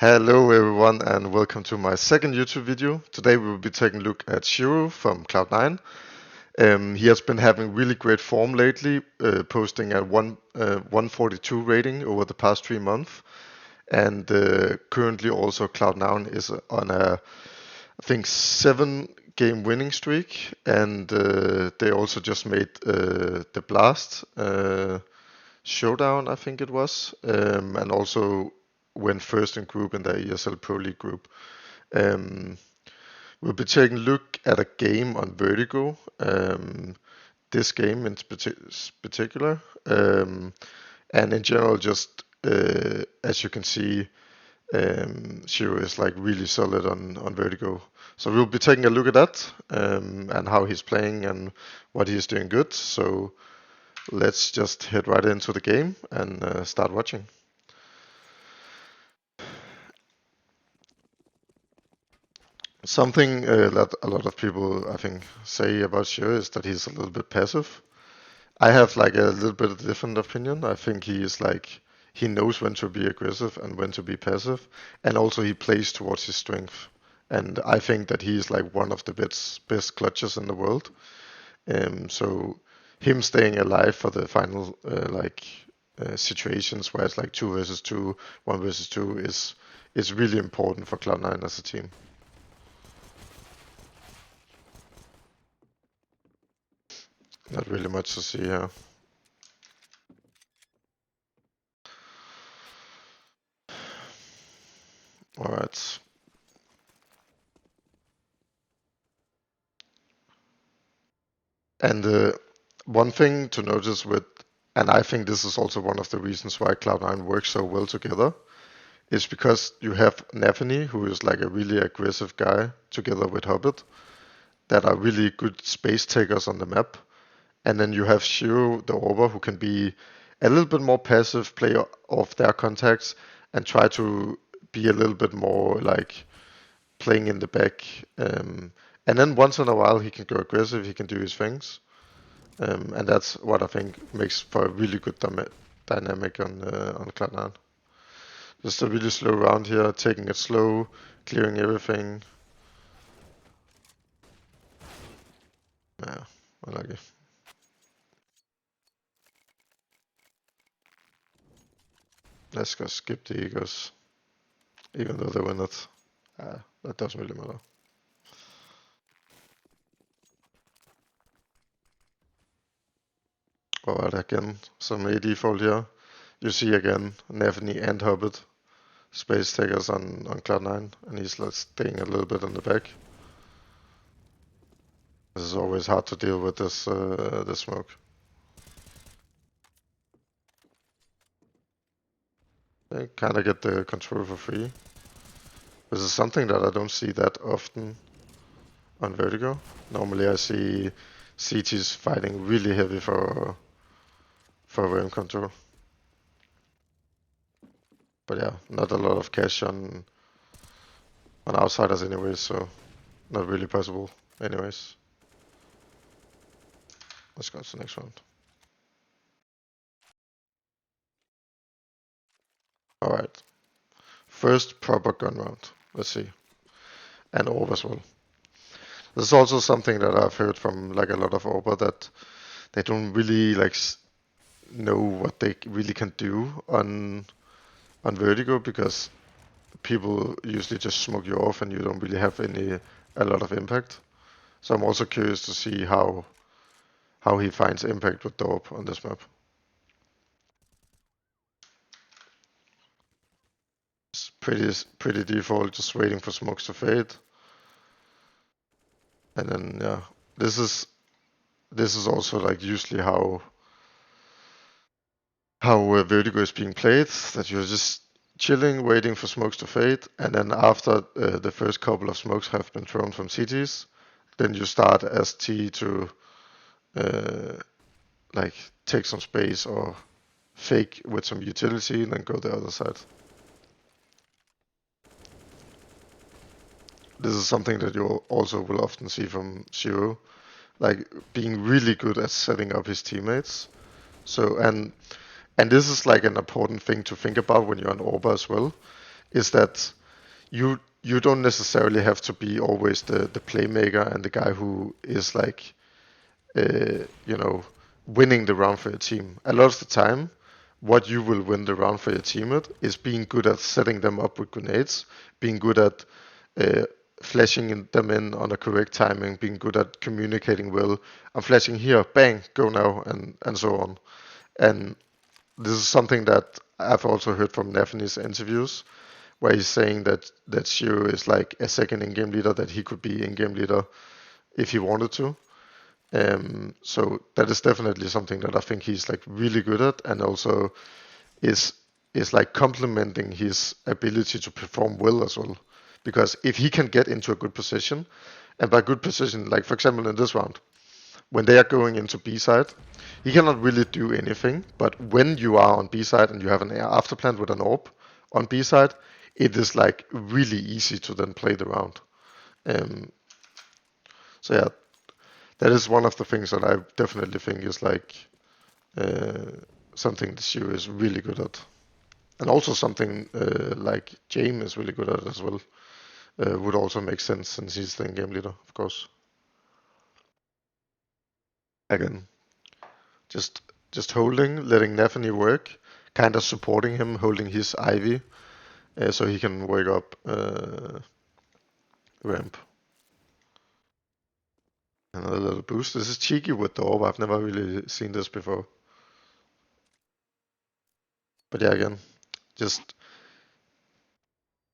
Hello everyone and welcome to my second YouTube video. Today we will be taking a look at sh1ro from Cloud9. He has been having really great form lately, posting a 142 rating over the past 3 months. And currently also Cloud9 is on a, I think, 7-game winning streak. And they also just made the Blast showdown, I think it was, and also went first in group in the ESL Pro League group. We'll be taking a look at a game on Vertigo, this game in particular, and in general, just as you can see, sh1ro is like really solid on Vertigo. So we'll be taking a look at that and how he's playing and what he's doing good. So let's just head right into the game and start watching. Something that a lot of people, I think, say about sh1ro is that he's a little bit passive. I have like a little bit of a different opinion. I think he is like, he knows when to be aggressive and when to be passive, and also he plays towards his strength. And I think that he is like one of the best clutches in the world. So him staying alive for the final situations where it's like 2 versus 2, 1 versus 2 is really important for Cloud9 as a team. Not really much to see here. Alright. And one thing to notice with, and I think this is also one of the reasons why Cloud9 works so well together, is because you have Nafany, who is like a really aggressive guy, together with Hobbit, that are really good space takers on the map. And then you have sh1ro, the Orber, who can be a little bit more passive, play off their contacts, and try to be a little bit more like playing in the back. And then once in a while he can go aggressive, he can do his things. And that's what I think makes for a really good dynamic on Cloud9. Just a really slow round here, taking it slow, clearing everything. Yeah, I like it. Let's go skip the egos, even though they win it. That doesn't really matter. Alright, again, some AD fault here. You see again, Nafany and Hobbit, space takers on Cloud9, and he's like staying a little bit in the back. This is always hard to deal with this smoke. They kind of get the control for free. This is something that I don't see that often on Vertigo. Normally I see CTs fighting really heavy for realm control. But yeah, not a lot of cash on outsiders anyways, so not really possible anyways. Let's go to the next round. Alright. First proper gun round. Let's see. And Orb as well. This is also something that I've heard from like a lot of Orb that they don't really like know what they really can do on Vertigo, because people usually just smoke you off and you don't really have a lot of impact. So I'm also curious to see how he finds impact with the Orb on this map. It's pretty default, just waiting for smokes to fade. And then yeah, this is also like usually how Vertigo is being played, that you're just chilling, waiting for smokes to fade, and then after the first couple of smokes have been thrown from CTs, then you start as T to like take some space or fake with some utility and then go the other side. This is something that you also will often see from sh1ro, like being really good at setting up his teammates. So and this is like an important thing to think about when you're an Orber as well, is that you don't necessarily have to be always the playmaker and the guy who is like you know, winning the round for your team. A lot of the time, what you will win the round for your teammate is being good at setting them up with grenades, being good at uh, flashing them in on a correct timing, being good at communicating well. I'm flashing here, bang, go now, and so on. And this is something that I've also heard from Nafany's interviews, where he's saying that sh1ro is like a second in-game leader, that he could be in-game leader if he wanted to. So that is definitely something that I think he's like really good at, and also is is like complementing his ability to perform well as well. Because if he can get into a good position, and by good position, like for example in this round, when they are going into B side, he cannot really do anything. But when you are on B side and you have an afterplant with an orb on B side, it is like really easy to then play the round. Um, so yeah, that is one of the things that I definitely think is like uh, something the sh1ro is really good at, and also something like James is really good at as well. Would also make sense since he's the in-game leader, of course. Again, just just holding, letting Nafany work, kind of supporting him, holding his Ivy, so he can wake up ramp. Another little boost. This is cheeky with the orb. I've never really seen this before. But yeah, again, just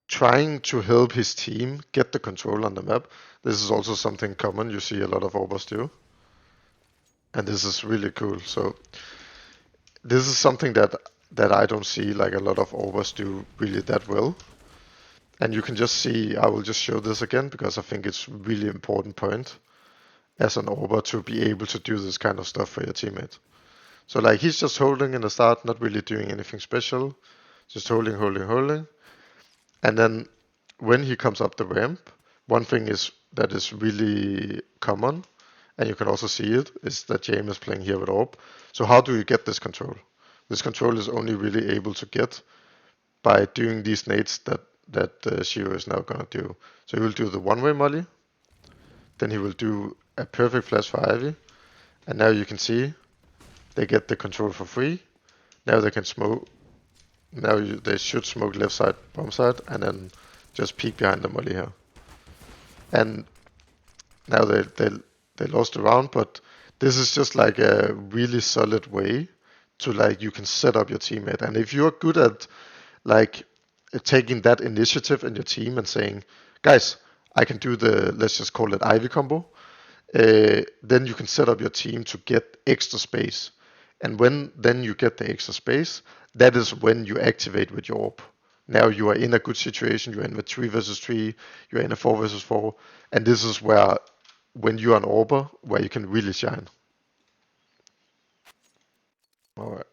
trying to help his team get the control on the map. This is also something common you see a lot of Orbers do. And this is really cool. So this is something that I don't see like a lot of Orbers do really that well. And you can just see, I will just show this again because I think it's really important point as an Orber to be able to do this kind of stuff for your teammate. So like he's just holding in the start, not really doing anything special, just holding, holding, holding. And then when he comes up the ramp, one thing is that is really common, and you can also see it, is that James is playing here with Orb. So how do you get this control? This control is only really able to get by doing these nades that sh1ro is now gonna do. So he will do the one-way molly, then he will do a perfect flash for Ivy, and now you can see they get the control for free. Now they can smoke. Now they should smoke left side, bomb side, and then just peek behind the molly here. And now they lost the round, but this is just like a really solid way to like you can set up your teammate. And if you're good at like taking that initiative in your team and saying, guys, I can do the, let's just call it Ivy combo, then you can set up your team to get extra space. And when then you get the extra space, that is when you activate with your orb. Now you are in a good situation, you're in a 3 versus 3, you're in a 4 versus 4, and this is where, when you're an orber, where you can really shine. Alright.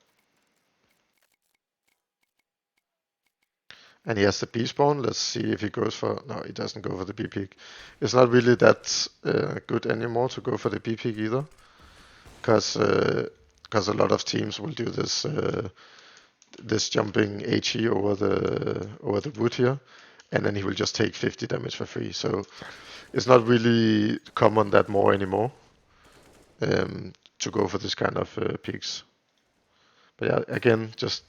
And he has the B spawn. Let's see if he goes for. No, he doesn't go for the B peak. It's not really that good anymore to go for the B peak either, because a lot of teams will do this jumping HE over the wood here, and then he will just take 50 damage for free. So it's not really common that more anymore to go for this kind of peaks. But yeah, again, just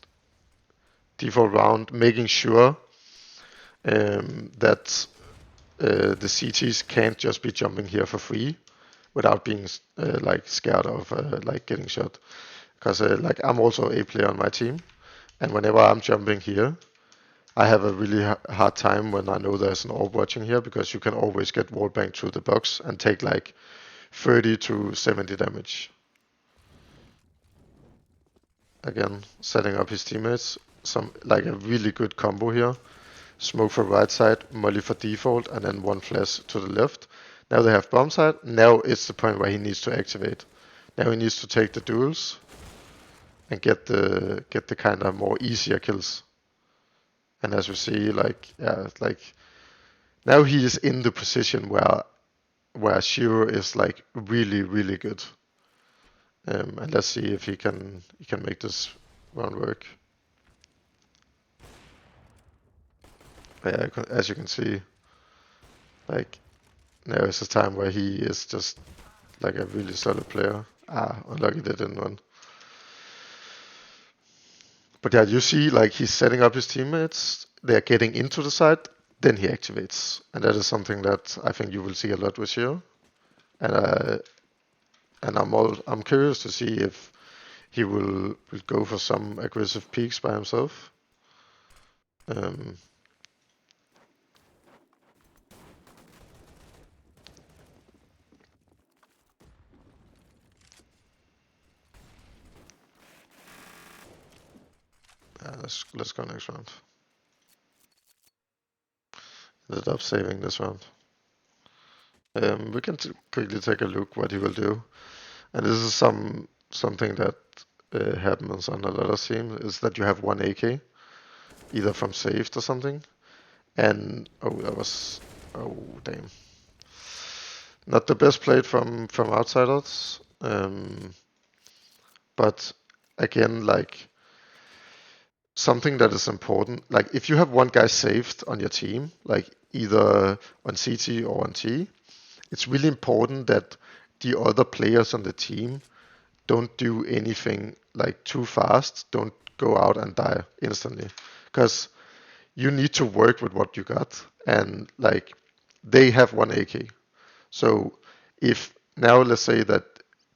default round, making sure that the CTs can't just be jumping here for free without being like scared of like getting shot. Because like I'm also a player on my team, and whenever I'm jumping here, I have a really hard time when I know there's an orb watching here, because you can always get wallbanged through the box and take like 30 to 70 damage. Again, setting up his teammates, some like a really good combo here. Smoke for right side, molly for default, and then one flash to the left. Now they have bomb side. Now it's the point where he needs to activate. Now he needs to take the duels and get the kind of more easier kills. And as we see, like yeah, like now he is in the position where sh1ro is like really really good. And let's see if he can make this round work. Yeah, as you can see, like now is a time where he is just like a really solid player. Unlucky they didn't win. But yeah, you see, like he's setting up his teammates. They're getting into the site, then he activates, and that is something that I think you will see a lot with sh1ro. And I'm curious to see if he will go for some aggressive peaks by himself. Um, let's go next round. Ended up saving this round. We can quickly take a look what he will do, and this is something that happens on a lot of teams is that you have one AK, either from saved or something, and oh damn, not the best played from outsiders, but again like something that is important, like if you have one guy saved on your team, like either on CT or on T, it's really important that the other players on the team don't do anything like too fast, don't go out and die instantly, because you need to work with what you got, and like they have one AK. So if now let's say that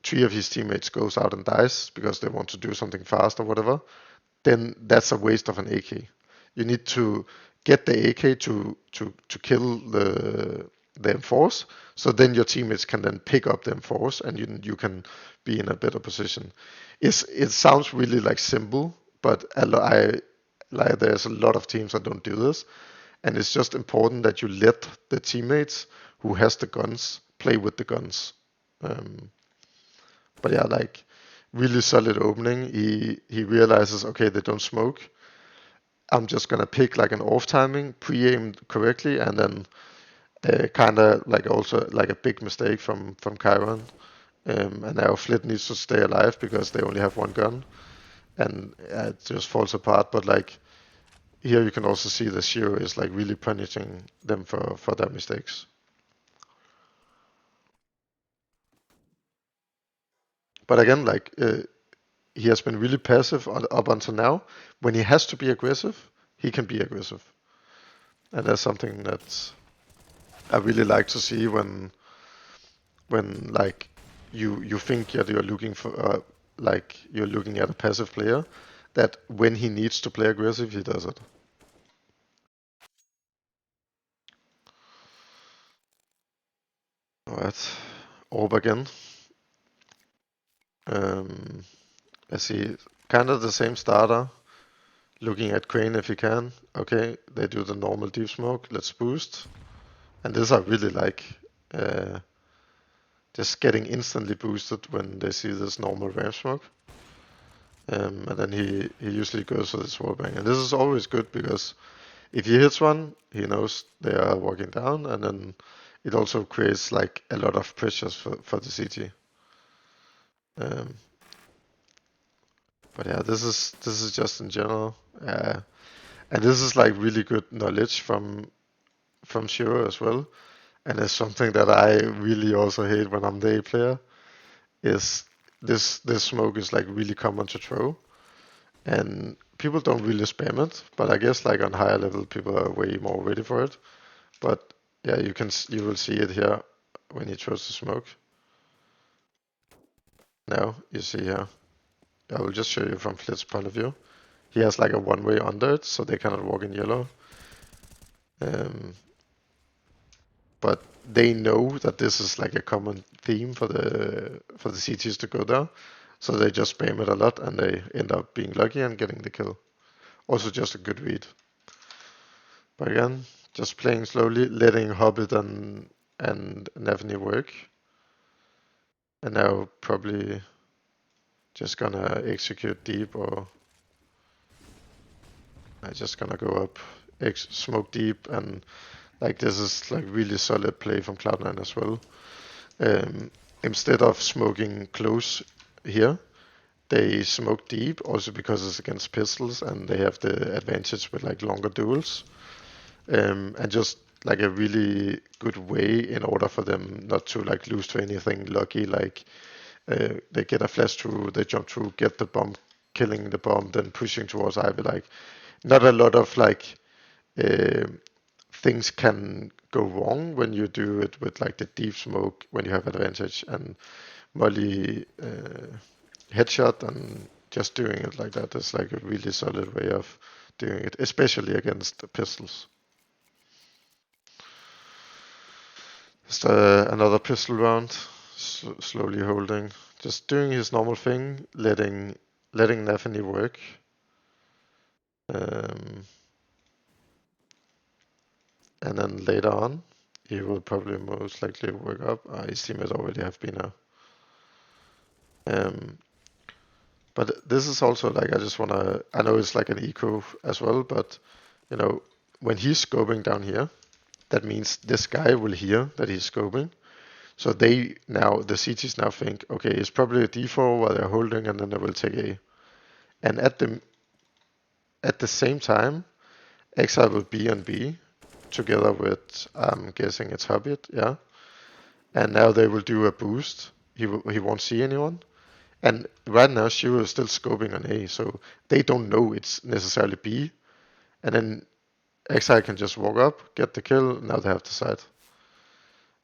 three of his teammates goes out and dies because they want to do something fast or whatever, then that's a waste of an AK. You need to get the AK to kill the enforce, so then your teammates can then pick up the enforce and you can be in a better position. It sounds really like simple, but like there's a lot of teams that don't do this, and it's just important that you let the teammates who has the guns play with the guns. Um, but yeah, like really solid opening. He realizes, okay, they don't smoke. I'm just gonna pick like an off timing, pre-aimed correctly, and then kind of like also like a big mistake from Chiron. And now Flit needs to stay alive because they only have one gun, and it just falls apart. But like here, you can also see the sh1ro is like really punishing them for their mistakes. But again, like he has been really passive up until now. When he has to be aggressive, he can be aggressive, and that's something that I really like to see when like you think that you're looking for like you're looking at a passive player, that when he needs to play aggressive, he does it. Alright, Orb again. Um, I see kind of the same starter. Looking at Crane if he can. Okay, they do the normal deep smoke. Let's boost. And this I really like. Uh, just getting instantly boosted when they see this normal ramp smoke. And then he usually goes for this wallbang. And this is always good because if he hits one, he knows they are walking down, and then it also creates like a lot of pressures for the CT. Um, but yeah, this is just in general, and this is like really good knowledge from sh1ro as well. And it's something that I really also hate when I'm the A player. Is this smoke is like really common to throw, and people don't really spam it. But I guess like on higher level, people are way more ready for it. But yeah, you will see it here when he throws the smoke. Now you see here. I will just show you from Flit's point of view. He has like a one-way under it, so they cannot walk in yellow. Um, but they know that this is like a common theme for the CTs to go there, so they just spam it a lot, and they end up being lucky and getting the kill. Also, just a good read. But again, just playing slowly, letting Hobbit and Navni work, and now probably just gonna execute deep, or I just gonna go up, smoke deep, and like this is like really solid play from Cloud9 as well. Um, Instead of smoking close here, they smoke deep also because it's against pistols and they have the advantage with like longer duels. and just like a really good way in order for them not to like lose to anything lucky, like they get a flash through, they jump through, get the bomb, killing the bomb, then pushing towards Ivy. Like not a lot of like uh, things can go wrong when you do it with like the deep smoke when you have advantage, and Molly headshot, and just doing it like that is like a really solid way of doing it, especially against the pistols. Just another pistol round, slowly holding, just doing his normal thing, letting Nathany work. Um, and then later on, he will probably most likely work up. His teammates already have been out. Um, but this is also like I just wanna. I know it's like an eco as well, but you know when he's scoping down here, that means this guy will hear that he's scoping. So they now the CTs now think, okay, it's probably a D4 while they're holding, and then they will take A. And at the same time, Exile will be on B together with I'm guessing it's Hobbit, yeah. And now they will do a boost. He won't see anyone. And right now sh1ro is still scoping on A, so they don't know it's necessarily B. And then Exile can just walk up, get the kill. Now they have the side.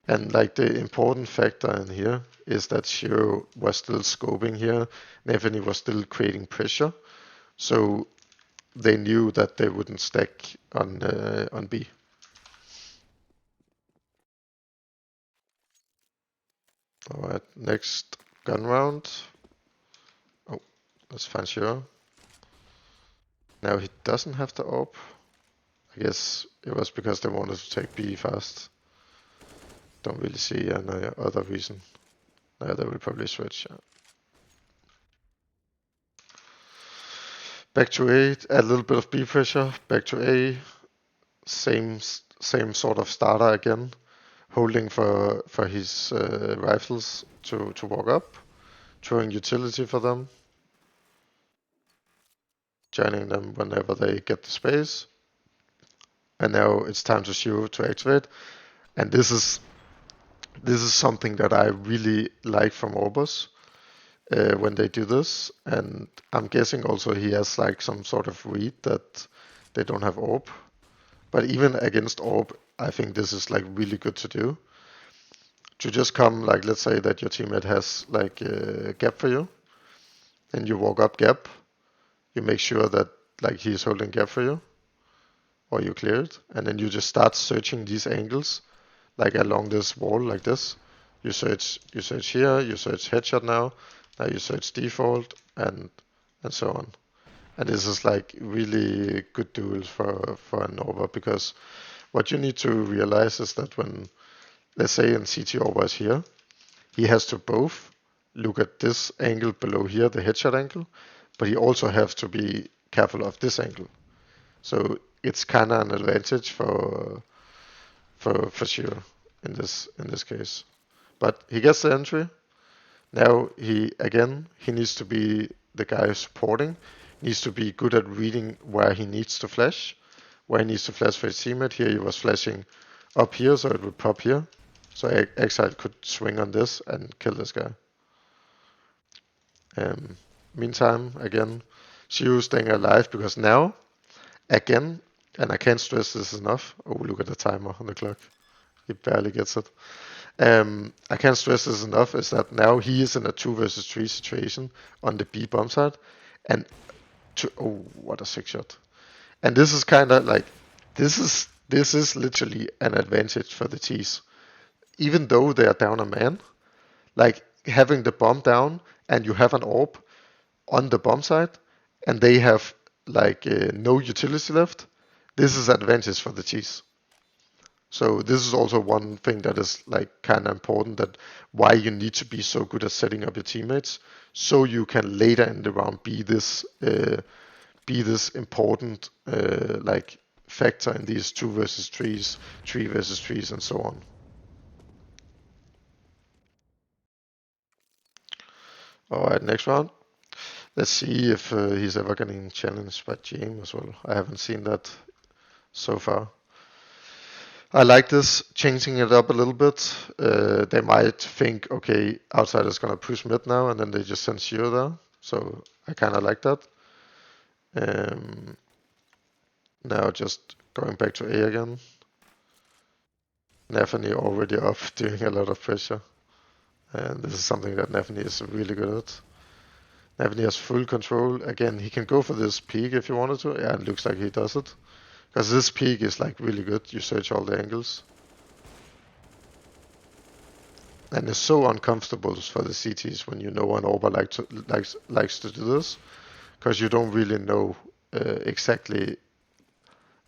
And like the important factor in here is that sh1ro was still scoping here. Nathany was still creating pressure. So they knew that they wouldn't stack on B. Alright, next gun round. Oh, let's find sh1ro. Now he doesn't have the AWP. I guess it was because they wanted to take B fast. Don't really see any other reason. No, they will probably switch. Yeah. Back to A, a little bit of B pressure. Back to A, same sort of starter again, holding for his rifles to walk up, throwing utility for them, joining them whenever they get the space. And now it's time to sh1ro to activate. And this is something that I really like from Orbos when they do this. And I'm guessing also he has like some sort of read that they don't have AWP. But even against AWP, I think this is like really good to do. To just come, like, let's say that your teammate has like a gap for you, and you walk up gap, you make sure that like he's holding gap for you, or you clear it, and then you just start searching these angles, like along this wall, like this. You search here, you search headshot now you search default, and so on. And this is like really good tools for an over, because what you need to realize is that when, let's say in CT over is here, he has to both look at this angle below here, the headshot angle, but he also has to be careful of this angle. So it's kind of an advantage for sh1ro in this case. But he gets the entry. Now he needs to be the guy supporting, needs to be good at reading where he needs to flash, where he needs to flash for his teammate. Here he was flashing up here, so it would pop here. So Exile could swing on this and kill this guy. Meantime, again, sh1ro staying alive, because now, again, and I can't stress this enough. Oh, look at the timer on the clock. He barely gets it. I can't stress this enough, is that now he is in a 2 versus 3 situation on the B bomb side. And oh, what a sick shot. And this is kind of like, this is literally an advantage for the T's. Even though they are down a man, like having the bomb down and you have an AWP on the bomb side and they have like no utility left, this is advantage for the T's. So this is also one thing that is like kind of important, that why you need to be so good at setting up your teammates, so you can later in the round be this important like factor in these 2 versus 3s, 3 versus 3s, and so on. All right, next round. Let's see if he's ever getting challenged by GM as well. I haven't seen that so far. I like this, changing it up a little bit. They might think, okay, outsider's gonna push mid now, and then they just send sh1ro there. So I kind of like that. Um, Now just going back to A again. Nafany already up, doing a lot of pressure. And this is something that Nafany is really good at. Nafany has full control. Again, he can go for this peak if he wanted to. Yeah, it looks like he does it. Because this peak is like really good. You search all the angles. And it's so uncomfortable for the CTs when you know an Orba likes to do this. Because you don't really know exactly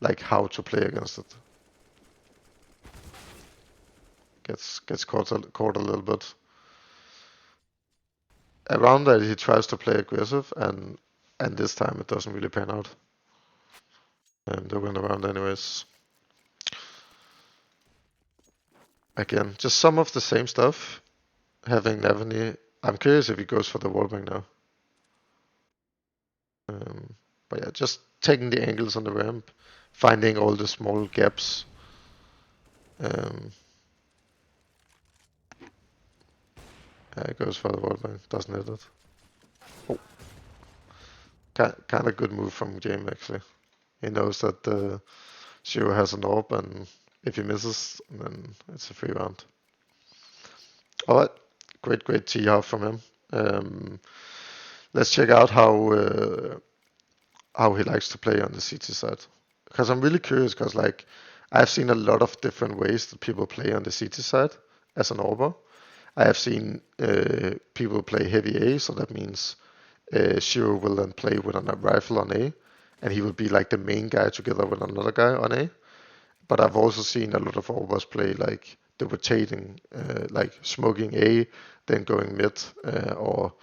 like how to play against it. Gets caught a little bit. Around that he tries to play aggressive, and this time it doesn't really pan out. And they went around anyways. Again, just some of the same stuff. Having Navani. I'm curious if he goes for the wallbang now. But yeah, just taking the angles on the ramp, finding all the small gaps. Yeah, goes for the wallbang, doesn't hit it. Oh, kind of good move from James actually. He knows that sh1ro has an orb, and if he misses, then it's a free round. Alright, great tee off from him. Let's check out how he likes to play on the CT side. Because I'm really curious, because like I've seen a lot of different ways that people play on the CT side as an Orber. I have seen people play heavy A, so that means sh1ro will then play with a rifle on A, and he will be like the main guy together with another guy on A. But I've also seen a lot of Orbers play like the rotating, like smoking A, then going mid, or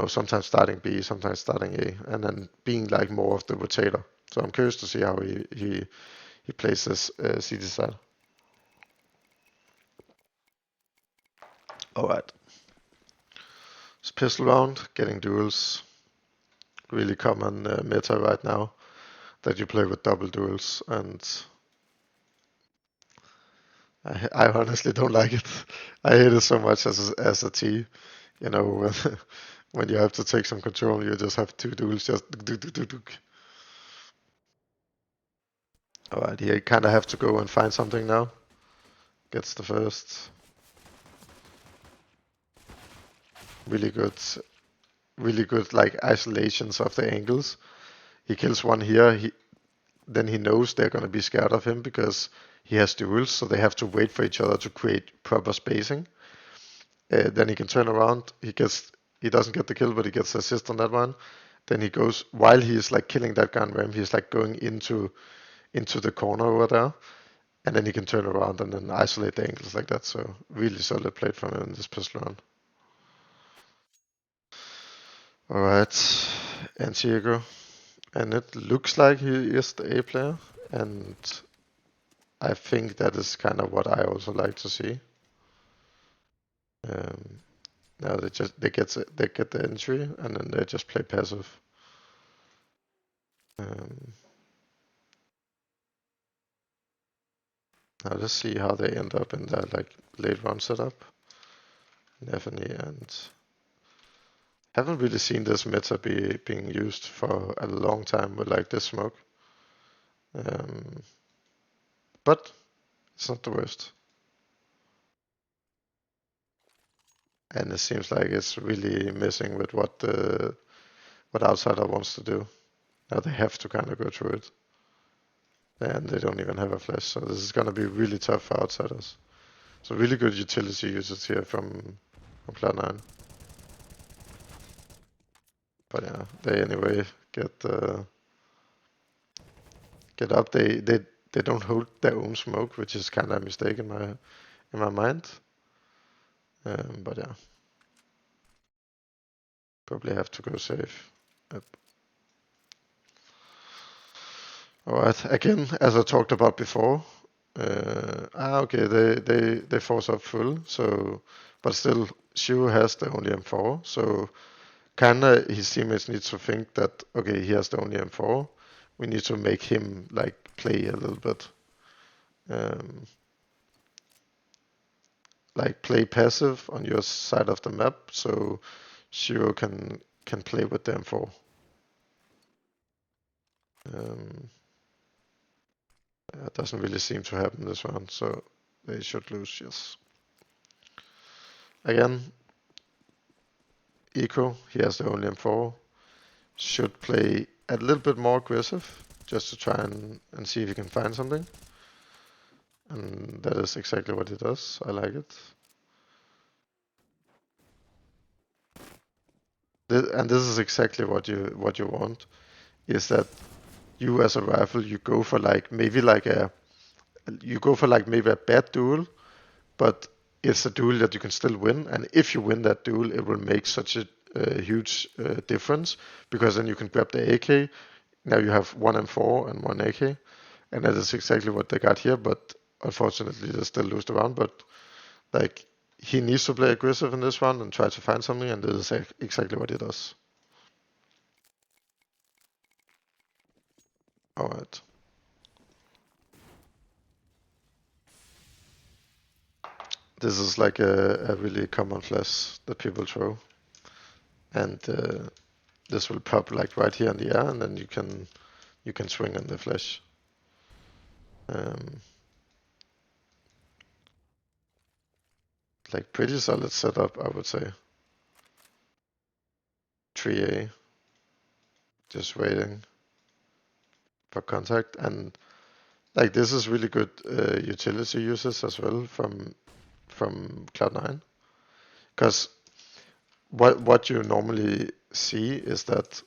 sometimes starting B, sometimes starting A, and then being like more of the rotator. So I'm curious to see how he plays this CT side. All right. It's pistol round, getting duels. Really common meta right now that you play with double duels, and I honestly don't like it. I hate it so much as a T. You know, when you have to take some control, you just have two duels, just do. All right, here you kind of have to go and find something now. Gets the first. Really good like isolations of the angles. He kills one here, then he knows they're gonna be scared of him because he has duels, so they have to wait for each other to create proper spacing. Then he can turn around. He doesn't get the kill, but he gets the assist on that one. Then he goes while he's like killing that guy on ramp, he's like going into the corner over there, and then he can turn around and then isolate the angles like that. So really solid play from him in this pistol round. All right, and Diego. And it looks like he is the A player, and I think that is kind of what I also like to see. Um, Now they get the entry, and then they just play passive. Um, Now let's see how they end up in that like late round setup. Nefany, and haven't really seen this meta being used for a long time with like this smoke. Um, but it's not the worst. And it seems like it's really messing with what outsider wants to do. Now they have to kind of go through it. And they don't even have a flash, so this is gonna be really tough for outsiders. So really good utility usage here from Cloud9. But yeah, they anyway get up. They don't hold their own smoke, which is kind of a mistake in my mind. But yeah, probably have to go safe. Yep. Alright, again, as I talked about before, okay, they force up full, so, but still, sh1ro has the only M4, so kinda his teammates need to think that, okay, he has the only M4, we need to make him, like, play a little bit. um, like play passive on your side of the map, so sh1ro can play with the M4. It doesn't really seem to happen this round, so they should lose, yes. Again, Eco, he has the only M4, should play a little bit more aggressive, just to try and see if he can find something. And that is exactly what he does. I like it. And this is exactly what you want, is that you as a rifle, you go for like maybe maybe a bad duel, but it's a duel that you can still win. And if you win that duel, it will make such a huge difference, because then you can grab the AK. Now you have one M4 and one AK, and that is exactly what they got here. But unfortunately, they still lose the round. But like, he needs to play aggressive in this round and try to find something, and this is exactly what he does. All right. This is like a really common flash that people throw, and this will pop like right here in the air, and then you can swing on the flash. Like pretty solid setup, I would say. 3A, just waiting for contact, and like this is really good utility uses as well from Cloud9, because what you normally see is that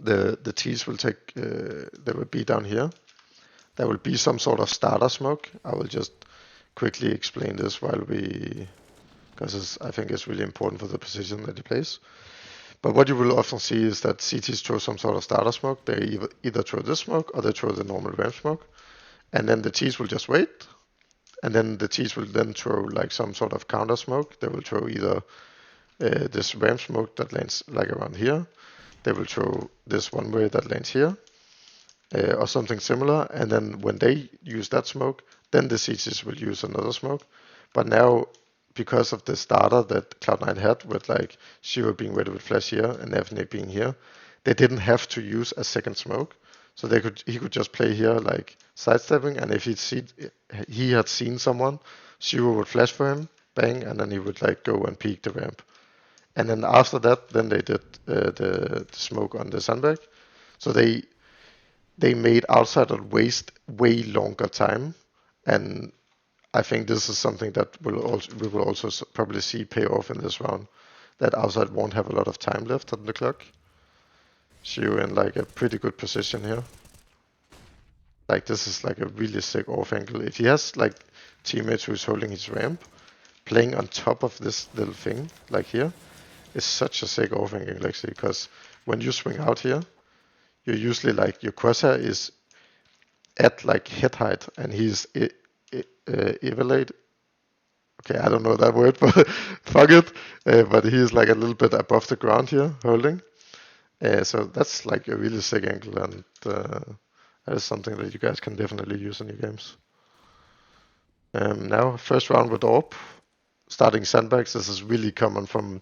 the T's will take they will be down here. There will be some sort of starter smoke. I will just quickly explain this while because I think it's really important for the position that he plays. But what you will often see is that CTs throw some sort of starter smoke. They either throw this smoke or they throw the normal ramp smoke, and then the T's will just wait, and then the T's will then throw like some sort of counter smoke. They will throw either this ramp smoke that lands like around here. They will throw this one way that lands here, or something similar. And then when they use that smoke, then the CTs will use another smoke. But now, because of the starter that Cloud9 had, with like sh1ro being ready with flash here and Nefne being here, they didn't have to use a second smoke. So he could just play here like sidestepping, and if he had seen someone, sh1ro would flash for him, bang, and then he would like go and peek the ramp. And then after that, then they did the smoke on the sandbag. So they made outsider waste way longer time, and I think this is something that we will also probably see pay off in this round. That outside won't have a lot of time left on the clock. sh1ro in like a pretty good position here. Like this is like a really sick off angle. If he has like teammates who's holding his ramp, playing on top of this little thing like here is such a sick off angle actually, because when you swing out here, you're usually like your crosshair is at like head height, and he's evaluate. Okay, I don't know that word, but fuck it. But he's like a little bit above the ground here, holding. So that's like a really sick angle, and that is something that you guys can definitely use in your games. Now, first round with AWP, starting sandbags. This is really common from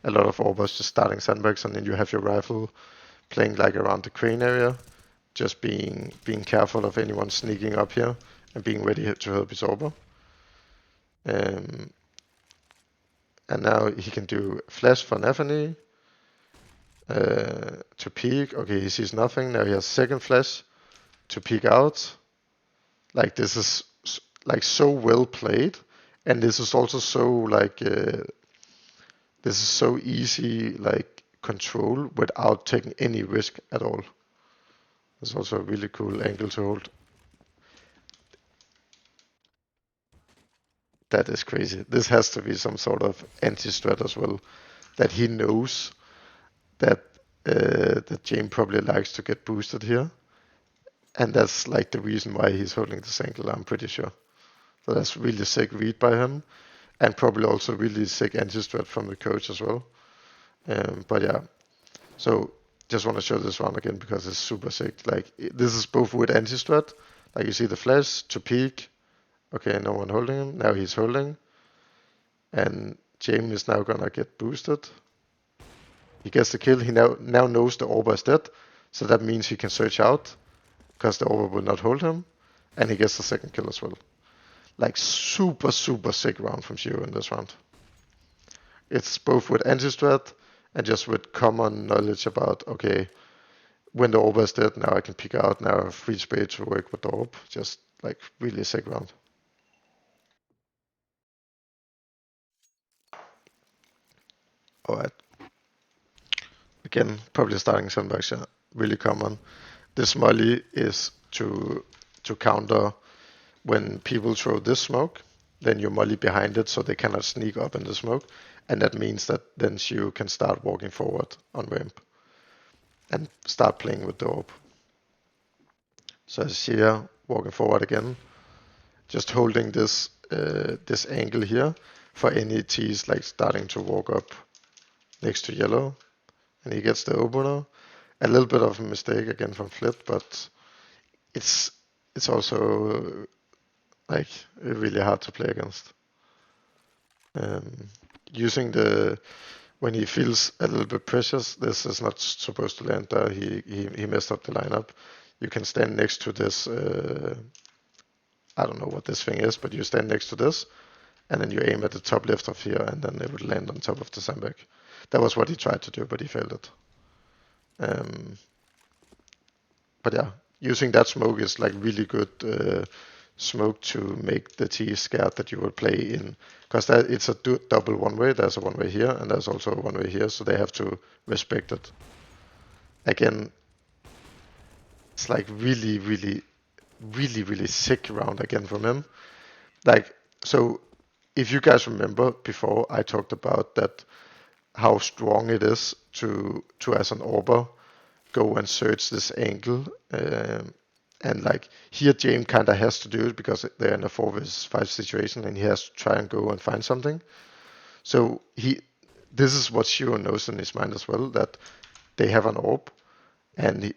a lot of AWPers, just starting sandbags, and then you have your rifle playing like around the crane area, just being careful of anyone sneaking up here and being ready to help his AWPer. And now he can do flash for Nefne to peek. Okay, he sees nothing. Now he has second flash to peek out. Like this is like so well played, and this is also so like this is so easy like control without taking any risk at all. It's also a really cool angle to hold. That is crazy. This has to be some sort of anti-strat as well, that he knows that that James probably likes to get boosted here, and that's like the reason why he's holding this angle, I'm pretty sure. So that's really sick read by him, and probably also really sick anti-strat from the coach as well. But yeah, so just want to show this round again because it's super sick. Like this is both with anti-strat, Like you see the flash to peek. Okay, no one holding him. Now he's holding. And James is now gonna get boosted. He gets the kill. He now knows the Orba is dead. So that means he can search out. Because the Orba will not hold him. And he gets the second kill as well. Like super sick round from sh1ro in this round. It's both with anti-strat and just with common knowledge about, okay, when the Orba is dead, now I can pick out, now I have free space to work with the Orb. Just like really sick round. Alright. Again, probably starting sandbox, yeah. Really common. This molly is to counter when people throw this smoke, then you molly behind it so they cannot sneak up in the smoke. And that means that then sh1ro can start walking forward on ramp and start playing with the orb. So as here, walking forward again, just holding this this angle here for any T's like starting to walk up next to yellow, and he gets the opener. A little bit of a mistake again from Flit, but it's also like really hard to play against. Using the when he feels a little bit precious, this is not supposed to land there. He messed up the lineup. You can stand next to this. I don't know what this thing is, but you stand next to this, and then you aim at the top left of here, and then it would land on top of the sandbag. That was what he tried to do, but he failed it. But yeah, using that smoke is like really good smoke to make the T scared that you will play in, because it's a double one way. There's a one way here, and there's also a one way here, so they have to respect it. Again, it's like really sick round again from him. Like, so if you guys remember before, I talked about that how strong it is to as an Orber go and search this angle. And like here, James kind of has to do it because they're in a 4v5 situation, and he has to try and go and find something. So this is what sh1ro knows in his mind as well, that they have an orb, and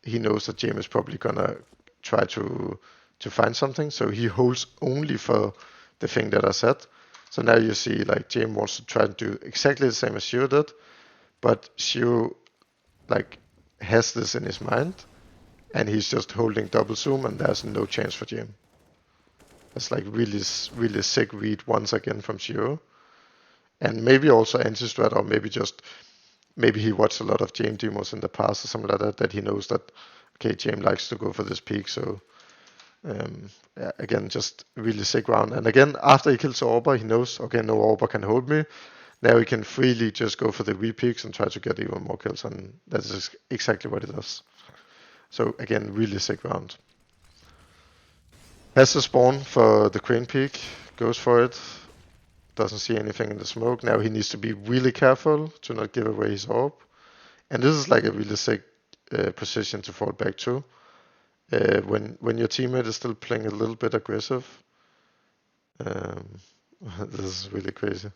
he knows that James is probably gonna try to find something. So he holds only for the thing that I said. So now you see like James wants to try and do exactly the same as sh1ro did, but sh1ro like has this in his mind, and he's just holding double zoom, and there's no chance for James. That's like really sick read once again from sh1ro. And maybe also anti-strat, or maybe he watched a lot of James demos in the past or something like that he knows that, okay, James likes to go for this peak, so yeah, again, just really sick round. And again, after he kills the Orba, he knows, okay, no Orba can hold me. Now he can freely just go for the V-peaks and try to get even more kills, and that's exactly what he does. So again, really sick round. Has the spawn for the Crane peak, goes for it, doesn't see anything in the smoke. Now he needs to be really careful to not give away his orb. And this is like a really sick position to fall back to. When your teammate is still playing a little bit aggressive. This is really crazy.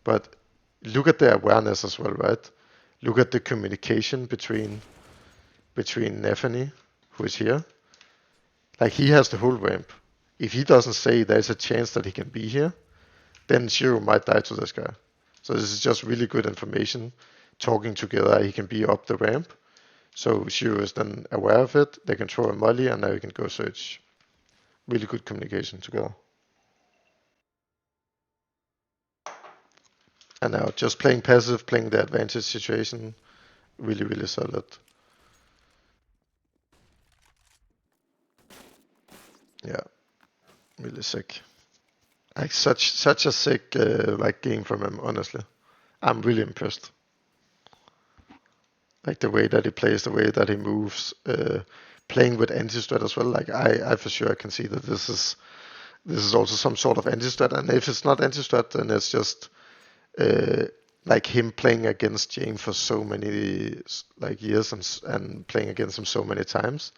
But look at the awareness as well, right? Look at the communication between Nefany, who is here. Like he has the whole ramp. If he doesn't say there's a chance that he can be here, then sh1ro might die to this guy. So this is just really good information. Talking together, he can be up the ramp. So sh1ro is then aware of it. They can throw a molly, and now you can go search. Really good communication together. And now just playing passive, playing the advantage situation, really solid. Yeah, really sick. Like such a sick like game from him. Honestly, I'm really impressed. Like the way that he plays, the way that he moves, playing with anti-strat as well. Like I for sure can see that this is also some sort of anti-strat, and if it's not anti-strat, then it's just like him playing against James for so many like years and playing against him so many times.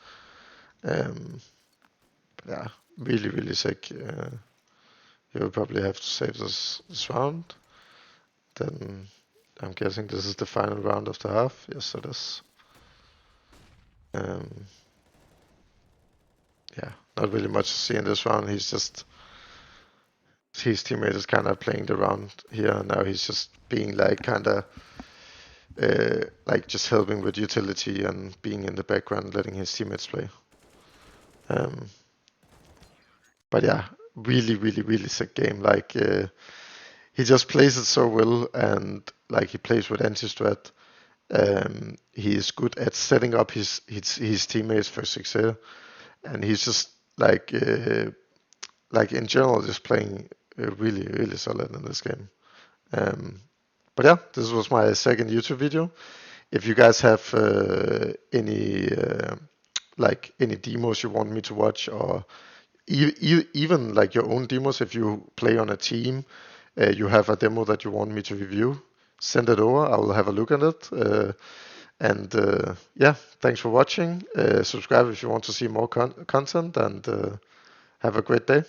Yeah, really sick. He will probably have to save this round. Then I'm guessing this is the final round of the half. Yes, it is. yeah, not really much to see in this round. His teammate is kind of playing the round here, and now he's just being like kind of like just helping with utility and being in the background, letting his teammates play. Um, but yeah, really, really, really sick game. Like he just plays it so well, and like he plays with anti-strat. He is good at setting up his teammates for success, and he's just like in general just playing really, really solid in this game. Um, but yeah, this was my second YouTube video. If you guys have any like any demos you want me to watch, or even like your own demos, if you play on a team, you have a demo that you want me to review, send it over. I will have a look at it. And yeah, thanks for watching. Subscribe if you want to see more content, and have a great day.